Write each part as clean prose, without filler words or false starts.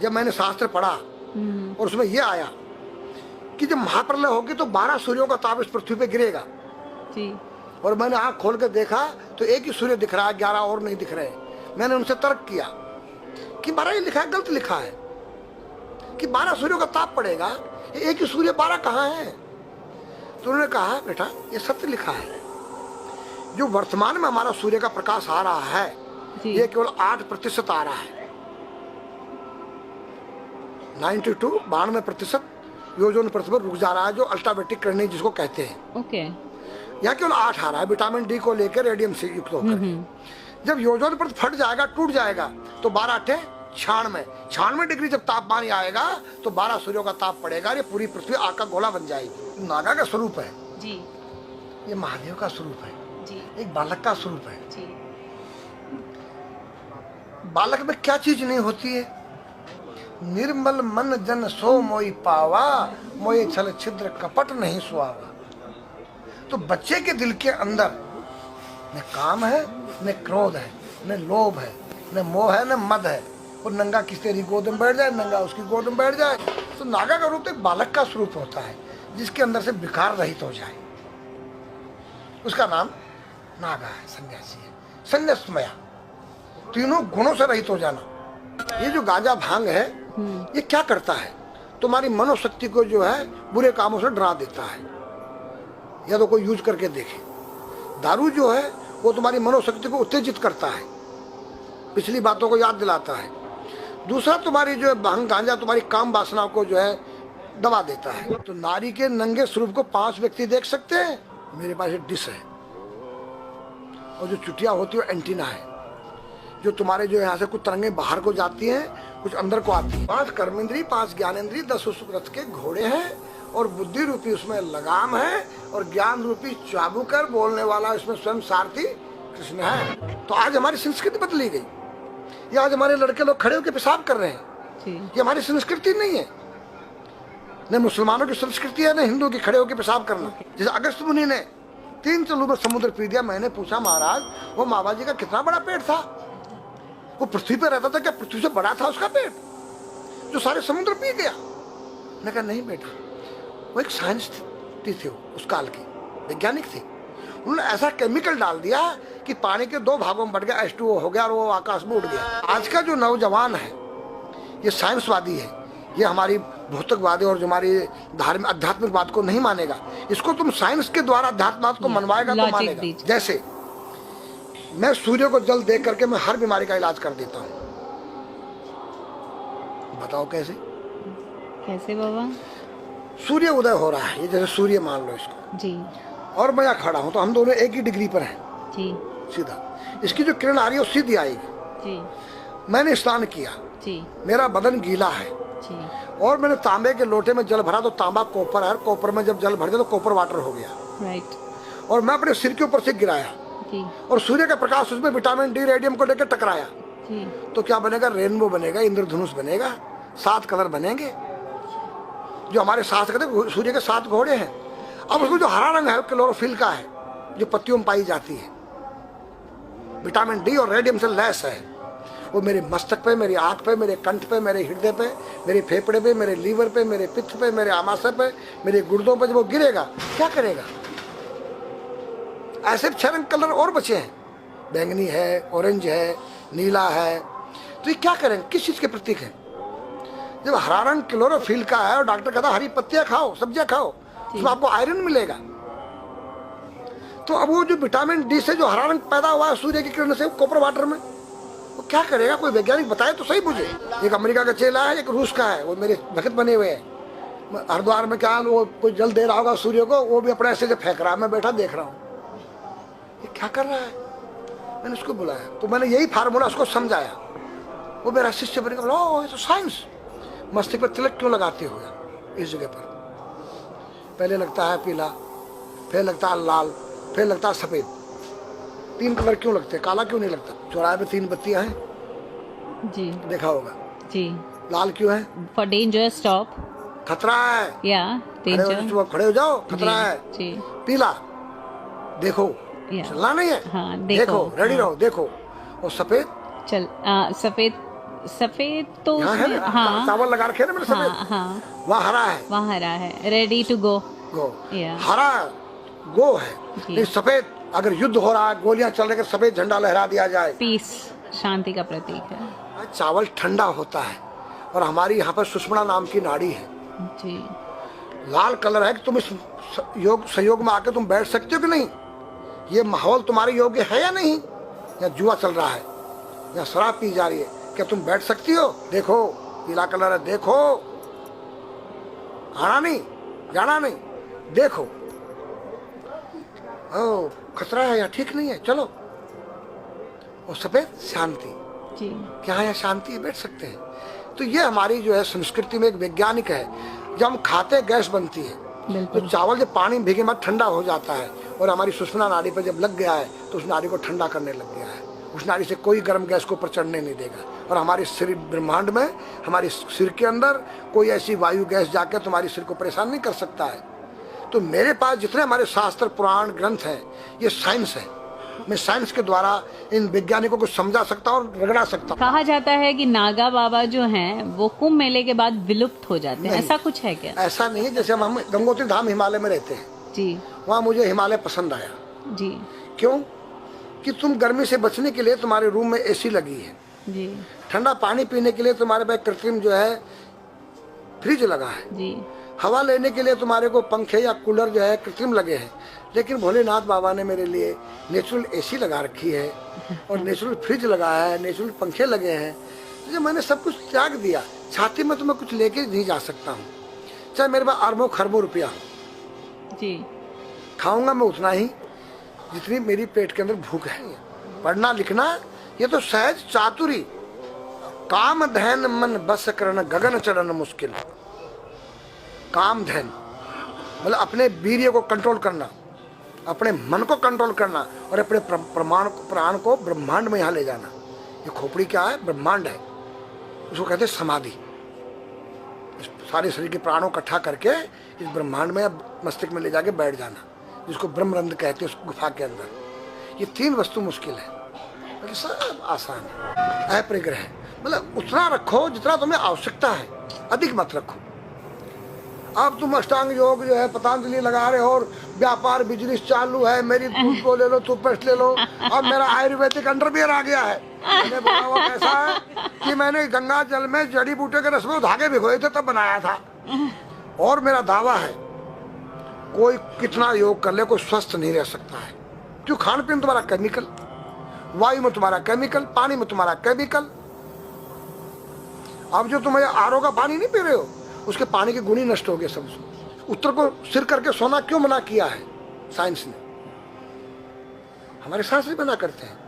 जब मैंने शास्त्र पढ़ा और उसमें यह आया कि जब महाप्रलय होगी तो 12 सूर्यों का ताप इस पृथ्वी पे गिरेगा जी। और मैंने आंख खोल कर देखा तो एक ही सूर्य दिख रहा है, 11 और नहीं दिख रहे। मैंने उनसे तर्क किया कि 12 ही लिखा है, गलत लिखा है कि 12 सूर्यों का ताप पड़ेगा, एक ही सूर्य 12 कहाँ है? तो उन्होंने कहा बेटा ये सत्य लिखा है, जो वर्तमान में हमारा सूर्य का प्रकाश आ रहा है ये केवल 8% आ रहा है। 92% ओजोन पृथ्वी पर रुक जा रहा है, जो अल्ट्रावायलेट किरणें जिसको कहते हैं। ओके। यहाँ केवल 8 आ रहा है विटामिन डी को लेकर, रेडियम से युक्त होकर। जब ओजोन परत फट जाएगा, टूट जाएगा तो 12 8 96 डिग्री जब तापमान आएगा तो 12 सूर्यों का ताप पड़ेगा, ये पूरी पृथ्वी आग का गोला बन जाएगी। नागा का स्वरूप है जी, ये महादेव का स्वरूप है जी, एक बालक का स्वरूप है जी। बालक में क्या चीज नहीं होती है? निर्मल मन जन सो मोई पावा, मोए छल छिद्र कपट नहीं सुहावा। तो बच्चे के दिल के अंदर न काम है, न क्रोध है, न लोभ है, न मोह है, न मद है। और नंगा किस तेरी गोद में बैठ जाए, नंगा उसकी गोद में बैठ जाए। तो नागा का रूप एक बालक का स्वरूप होता है जिसके अंदर से विकार रहित हो जाए, उसका नाम नागा है, सन्यासी है, संन्यासमया, तीनों गुणों से रहित हो जाना। ये जो गांजा भांग है ये क्या करता है? तुम्हारी मनोशक्ति को जो है बुरे कामों से डरा देता है, या तो कोई यूज करके देखे। दारू जो है वो तुम्हारी मनोशक्ति को उत्तेजित करता है, पिछली बातों को याद दिलाता है। दूसरा तुम्हारी जो है भांग गांजा तुम्हारी काम वासनाओं को जो है दबा देता है। तो नारी के नंगे स्वरूप को 5 व्यक्ति देख सकते हैं। मेरे पास एक डिश है और जो चुटिया होती है एंटीना है, जो तुम्हारे जो यहाँ से कुछ तरंगें बाहर को जाती हैं, कुछ अंदर को आती है। 5 कर्मेंद्री, 5 ज्ञानेंद्री, 10 रथ के घोड़े हैं और बुद्धि रूपी उसमें लगाम है और ज्ञान रूपी चाबुकर बोलने वाला इसमें स्वयं सारथी कृष्ण है। तो आज हमारी संस्कृति बदली गई। ये आज हमारे लड़के लोग खड़े होकर पेशाब कर रहे हैं, ये हमारी संस्कृति नहीं है। न मुसलमानों की संस्कृति है, न हिंदू की खड़े होकर पेशाब करना। जैसे अगस्त मुनि ने 3 चलू में समुद्र पी दिया। मैंने पूछा महाराज वो मामा जी का कितना बड़ा पेट था? वो पृथ्वी पर रहता था, क्या पृथ्वी से बड़ा था उसका पेट जो सारे समुद्र पी गया? मैंने कहा नहीं बेटा, वो एक साइंटिस्ट थे, उस काल की वैज्ञानिक थे। उन्होंने ऐसा केमिकल डाल दिया कि पानी के 2 भागों में बढ़ गया, H2O हो गया और वो आकाश में उड़ गया। आज का जो नौजवान है ये साइंसवादी है, ये हमारी भौतिकवादी और जो हमारी धार्मिक आध्यात्मिकवाद को नहीं मानेगा। इसको तुम साइंस के द्वारा अध्यात्मवाद को मनवाएगा तो मानेगा। जैसे मैं सूर्य को जल देख करके मैं हर बीमारी का इलाज कर देता हूँ। बताओ कैसे? कैसे बाबा? सूर्य उदय हो रहा है, ये जैसे सूर्य मान लो इसको जी, और मैं यहाँ खड़ा हूँ तो हम दोनों एक ही डिग्री पर हैं जी, सीधा। इसकी जो किरण आ रही है वो सीधी आएगी। जी, मैंने स्नान किया, जी, मेरा बदन गीला है जी, और मैंने तांबे के लोटे में जल भरा तो तांबा कॉपर है, कॉपर में जब जल भर जाए तो कॉपर वाटर हो गया। राइट। और मैं अपने सिर के ऊपर से गिराया जी, और सूर्य का प्रकाश उसमें विटामिन डी रेडियम को लेकर टकराया जी, तो क्या बनेगा? रेनबो बनेगा, इंद्रधनुष बनेगा, 7 कलर बनेंगे जो हमारे शास्त्र कहते हैं सूर्य के 7 घोड़े हैं। अब उसमें जो हरा रंग है क्लोरोफिल का है, जो पत्तियों में पाई जाती है, विटामिन डी और रेडियम से लैस है। वो मेरे मस्तक पे, मेरी आंख पे, मेरे कंठ पे, मेरे हृदय पे, मेरे फेफड़े पे, मेरे लीवर पे, मेरे पित्त पे, मेरे आमाशय पे, मेरे गुर्दों पे जब वो गिरेगा क्या करेगा? ऐसे 6 रंग कलर और बचे हैं, बैंगनी है, ऑरेंज है, नीला है। तो ये क्या करेंगे? किस चीज के प्रतीक है? जब हरा रंग क्लोरोफिल का है और डॉक्टर कहता हरी पत्तियां खाओ, सब्जियां खाओ, उसमें आपको आयरन मिलेगा। तो अब वो जो विटामिन डी से जो हरा रंग पैदा हुआ है सूर्य की किरण से कॉपर वाटर में, वो क्या करेगा? कोई वैज्ञानिक बताए तो सही मुझे। एक अमेरिका का चेला है, एक रूस का है, वो मेरे भक्त बने हुए हैं। हरिद्वार में क्या वो कोई जल दे रहा होगा सूर्य को, वो भी अपने ऐसे से फेंक रहा है, मैं बैठा देख रहा हूँ ये क्या कर रहा है। मैंने उसको बुलाया तो मैंने यही फार्मूला उसको समझाया। वो मेरा शिष्य बन गया। ओ ये तो साइंस। मस्तिष्क पर तिलक क्यों लगाते हो इस जगह पर? पहले लगता है पीला, फिर लगता है लाल, फिर लगता है सफेद। 3 कलर क्यों लगते हैं? काला क्यों नहीं लगता? चौराहे पे 3 बत्तियां हैं, जी देखा होगा जी। लाल क्यों है? फॉर डेंजर, स्टॉप, खतरा है, या डेंजर, खड़े हो जाओ, खतरा है जी। पीला देखो, चलना नहीं है, हाँ, देखो, रेडी रहो, देखो। और सफेद, चल सफेद सफेद तो यहाँ है उसमें ना, हाँ चावल लगा रखे हैं ना मैंने हाँ सफेद, हाँ वहाँ हरा है। वहाँ हरा है, रेडी टू गो। गो, या हरा गो है। जी। नहीं सफेद, अगर युद्ध हो रहा है, गोलियां चल रही है, सफेद झंडा लहरा दिया जाए। पीस, शांति का प्रतीक है। चावल ठंडा होता है। और हमारी यहाँ पर सुषुम्ना नाम की नाड़ी है, जी। लाल कलर है कि तुम इस योग सहयोग में आके तुम बैठ सकते हो कि नहीं, ये माहौल तुम्हारे योग्य है या नहीं, या जुआ चल रहा है, या शराब पी जा रही है, क्या तुम बैठ सकती हो? देखो पीला कलर है, देखो, आना नहीं जाना नहीं, देखो, ओ खतरा है या ठीक नहीं है, चलो। और सफेद शांति, जी। क्या यहाँ शांति है, बैठ सकते हैं। तो ये हमारी जो है संस्कृति में एक वैज्ञानिक है। जब हम खाते हैं गैस बनती है, तो बिल्कुल। चावल जब पानी में भीगे बाद ठंडा हो जाता है, और हमारी सुषुम्ना नाड़ी पर जब लग गया है तो उस नाड़ी को ठंडा करने लग गया है। उस नाड़ी से कोई गर्म गैस को ऊपर चढ़ने नहीं देगा। और हमारे शरीर ब्रह्मांड में, हमारे सिर के अंदर कोई ऐसी वायु गैस जाकर तुम्हारे सिर को परेशान नहीं कर सकता है। तो मेरे पास जितने हमारे शास्त्र पुराण ग्रंथ हैं, ये साइंस है। मैं साइंस के द्वारा इन वैज्ञानिकों को समझा सकता हूँ और रगड़ा सकता हूँ। कहा जाता है कि नागा बाबा जो हैं वो कुंभ मेले के बाद विलुप्त हो जाते हैं, नहीं। ऐसा कुछ है क्या? ऐसा नहीं है। जैसे हम गंगोत्री धाम हिमालय में रहते हैं, जी वहाँ मुझे हिमालय पसंद आया। जी क्यों? कि तुम गर्मी से बचने के लिए तुम्हारे रूम में एसी लगी है, जी ठंडा पानी पीने के लिए तुम्हारे पास कृत्रिम जो है फ्रिज लगा है, जी हवा लेने के लिए तुम्हारे को पंखे या कूलर जो है कृत्रिम लगे हैं। लेकिन भोलेनाथ बाबा ने मेरे लिए नेचुरल एसी लगा रखी है, और नेचुरल फ्रिज लगाया है, नेचुरल पंखे लगे हैं। तो जब मैंने सब कुछ त्याग दिया, छाती में तो मैं कुछ लेके नहीं जा सकता हूँ, चाहे मेरे पास अरबों खरबों रुपया हो, जी। खाऊंगा मैं उतना ही जितनी मेरी पेट के अंदर भूख है। पढ़ना लिखना ये तो सहज चातुरी, काम धैन मन बस करना गगन चढ़ना मुश्किल। काम धैन मतलब अपने वीर्य को कंट्रोल करना, अपने मन को कंट्रोल करना, और अपने प्राण को ब्रह्मांड में यहाँ ले जाना। ये खोपड़ी क्या है? ब्रह्मांड है। उसको कहते हैं समाधि। इस सारे शरीर के प्राणों इकट्ठा करके इस ब्रह्मांड में मस्तिष्क में ले जाके बैठ जाना, जिसको ब्रह्मरंध्र कहते हैं, उस गुफा के अंदर। ये 3 वस्तु मुश्किल है, बाकी सब आसान है। अपरिग्रह मतलब उतना रखो जितना तुम्हें आवश्यकता है, अधिक मत रखो। अब तुम अष्टांग योग जो है पतंजलि लगा रहे हो, और व्यापार बिजनेस चालू है, मेरी दूध को ले लो, टूथपेस्ट ले लो। अब मेरा आयुर्वेदिक अंडरवियर आ गया है। मैंने बोला वो कैसा है कि मैंने गंगा जल में जड़ी बूटे के रस में धागे भिगोए थे तब बनाया था। और मेरा दावा है कोई कितना योग कर ले, कोई स्वस्थ नहीं रह सकता है। क्यों? खान पीन तुम्हारा केमिकल, वायु में तुम्हारा केमिकल, पानी में तुम्हारा केमिकल। अब जो तुम आरओ का पानी नहीं पी रहे हो, उसके पानी के गुण ही नष्ट हो गए सब। उत्तर को सिर करके सोना क्यों मना किया है साइंस ने? हमारे शास्त्र मना करते हैं।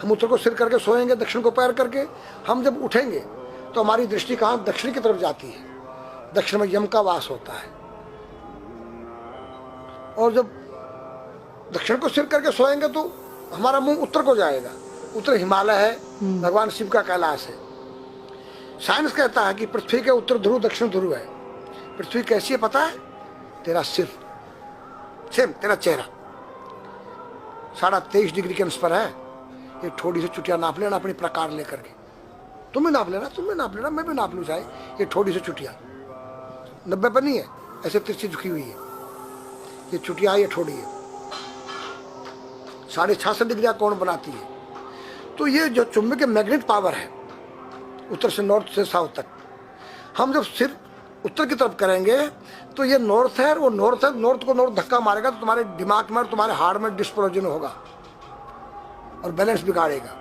हम उत्तर को सिर करके सोएंगे, दक्षिण को पैर करके। हम जब उठेंगे तो हमारी दृष्टि कहाँ? दक्षिण की तरफ जाती है। दक्षिण में यम का वास होता है। और जब दक्षिण को सिर करके सोएंगे तो हमारा मुंह उत्तर को जाएगा। उत्तर हिमालय है, भगवान शिव का कैलाश है। साइंस कहता है कि पृथ्वी के उत्तर ध्रुव दक्षिण ध्रुव है। पृथ्वी कैसी है पता है? तेरा सिर, सेम तेरा चेहरा 23.5 डिग्री के अंश पर है। ये थोड़ी सी चुटिया नाप लेना अपनी प्रकार लेकर के। तुम भी नाप लेना, तुम भी नाप लेना, मैं भी नाप लूँ चाहे। ये थोड़ी सी चुटिया 90 पर नहीं है, ऐसे तिरछी झुकी हुई है। ये चुटिया ये थोड़ी है, 66.5 डिग्री का कोण बनाती है। तो ये जो चुंबकीय मैग्नेट पावर है, उत्तर से नॉर्थ से साउथ तक, हम जब सिर उत्तर की तरफ करेंगे तो ये नॉर्थ है, वो नॉर्थ है। नॉर्थ को नॉर्थ धक्का मारेगा तो तुम्हारे दिमाग में और तुम्हारे हार्ट में डिस्प्रोजन होगा और बैलेंस बिगाड़ेगा।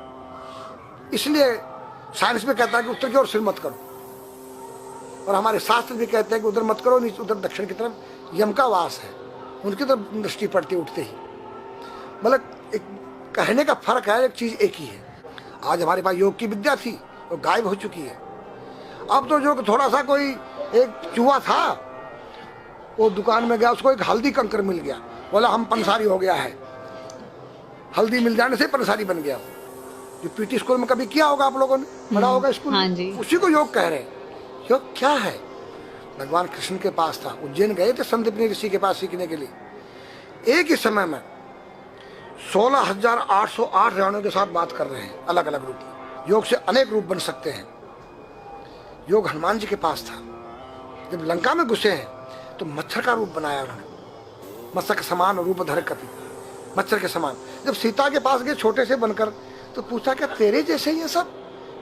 इसलिए साइंस में कहता है कि उत्तर की ओर सिर मत करो, और हमारे शास्त्र भी कहते हैं कि उधर मत करो, नीचे उधर दक्षिण की तरफ यम का वास है, उनकी तरफ दृष्टि पड़ती उठते ही। मतलब एक कहने का फर्क है, एक चीज एक ही है। आज हमारे पास योग की विद्या थी, वो गायब हो चुकी है। अब तो जो थोड़ा सा कोई एक चूहा था, वो दुकान में गया, उसको एक हल्दी कंकर मिल गया, बोला हम पंसारी हो गया है। हल्दी मिल जाने से पंसारी बन गया। जो पीटी स्कूल में कभी किया होगा आप लोगों ने, पढ़ा होगा स्कूल हाँ में, जी। उसी को योग कह रहे हैं। योग क्या है? भगवान कृष्ण के पास था, उज्जैन गए थे संदीपनी ऋषि के पास सीखने के लिए। एक ही समय में 16,808 रानियों के साथ बात कर रहे हैं, अलग अलग रूप में। योग से अनेक रूप बन सकते हैं। योग हनुमान जी के पास था। जब लंका में घुसे हैं तो मच्छर का रूप बनाया उन्होंने, मत्स्य के समान रूप धर कपि, मच्छर के समान। जब सीता के पास गए छोटे से बनकर तो पूछा क्या तेरे जैसे ये सब,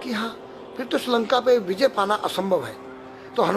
कि हाँ। फिर तो श्रीलंका पे विजय पाना असंभव है।